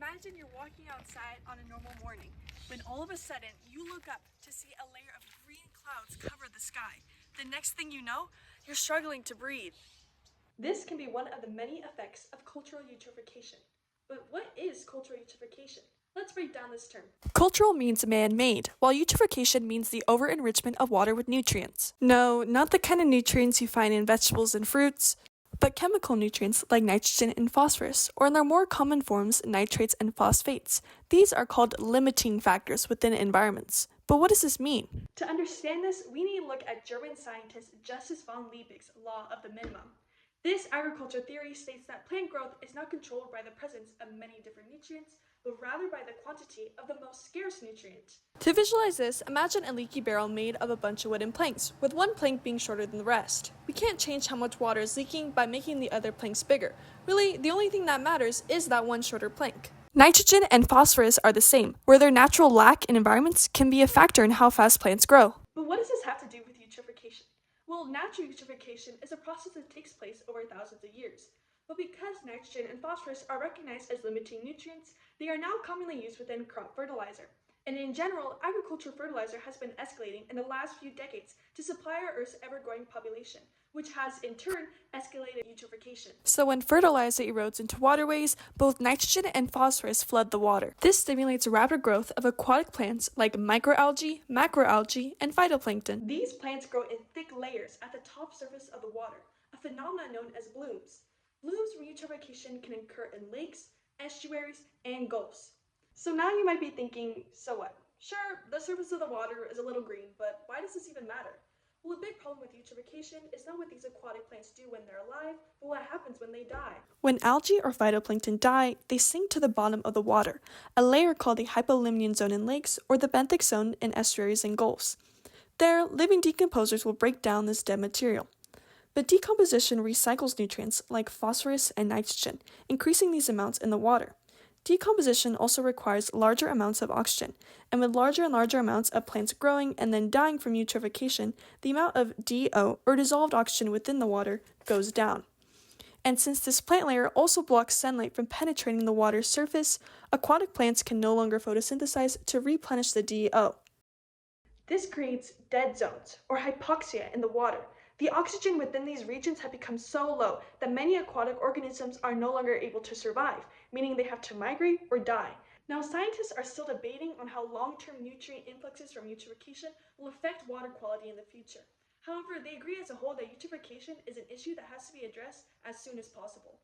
Imagine you're walking outside on a normal morning, when all of a sudden you look up to see a layer of green clouds cover the sky. The next thing you know, you're struggling to breathe. This can be one of the many effects of cultural eutrophication. But what is cultural eutrophication? Let's break down this term. Cultural means man-made, while eutrophication means the over-enrichment of water with nutrients. No, not the kind of nutrients you find in vegetables and fruits, but chemical nutrients like nitrogen and phosphorus, or in their more common forms, nitrates and phosphates. These are called limiting factors within environments. But what does this mean? To understand this, we need to look at German scientist Justus von Liebig's law of the minimum. This agriculture theory states that plant growth is not controlled by the presence of many different nutrients, but rather by the quantity of the most scarce nutrient. To visualize this, imagine a leaky barrel made of a bunch of wooden planks, with one plank being shorter than the rest. We can't change how much water is leaking by making the other planks bigger. Really, the only thing that matters is that one shorter plank. Nitrogen and phosphorus are the same, where their natural lack in environments can be a factor in how fast plants grow. But what does this have to do with eutrophication? Well, natural eutrophication is a process that takes place over thousands of years. But because nitrogen and phosphorus are recognized as limiting nutrients, they are now commonly used within crop fertilizer. And in general, agricultural fertilizer has been escalating in the last few decades to supply our Earth's ever-growing population, which has in turn escalated eutrophication. So when fertilizer erodes into waterways, both nitrogen and phosphorus flood the water. This stimulates rapid growth of aquatic plants like microalgae, macroalgae, and phytoplankton. These plants grow in thick layers at the top surface of the water, a phenomenon known as blooms. Blooms from eutrophication can occur in lakes, estuaries, and gulfs. So now you might be thinking, so what? Sure, the surface of the water is a little green, but why does this even matter? Well, a big problem with eutrophication is not what these aquatic plants do when they're alive, but what happens when they die. When algae or phytoplankton die, they sink to the bottom of the water, a layer called the hypolimnion zone in lakes or the benthic zone in estuaries and gulfs. There, living decomposers will break down this dead material. But decomposition recycles nutrients like phosphorus and nitrogen, increasing these amounts in the water. Decomposition also requires larger amounts of oxygen, and with larger and larger amounts of plants growing and then dying from eutrophication, the amount of DO, or dissolved oxygen within the water, goes down. And since this plant layer also blocks sunlight from penetrating the water's surface, aquatic plants can no longer photosynthesize to replenish the DO. This creates dead zones, or hypoxia, in the water. The oxygen within these regions have become so low that many aquatic organisms are no longer able to survive, meaning they have to migrate or die. Now, scientists are still debating on how long-term nutrient influxes from eutrophication will affect water quality in the future. However, they agree as a whole that eutrophication is an issue that has to be addressed as soon as possible.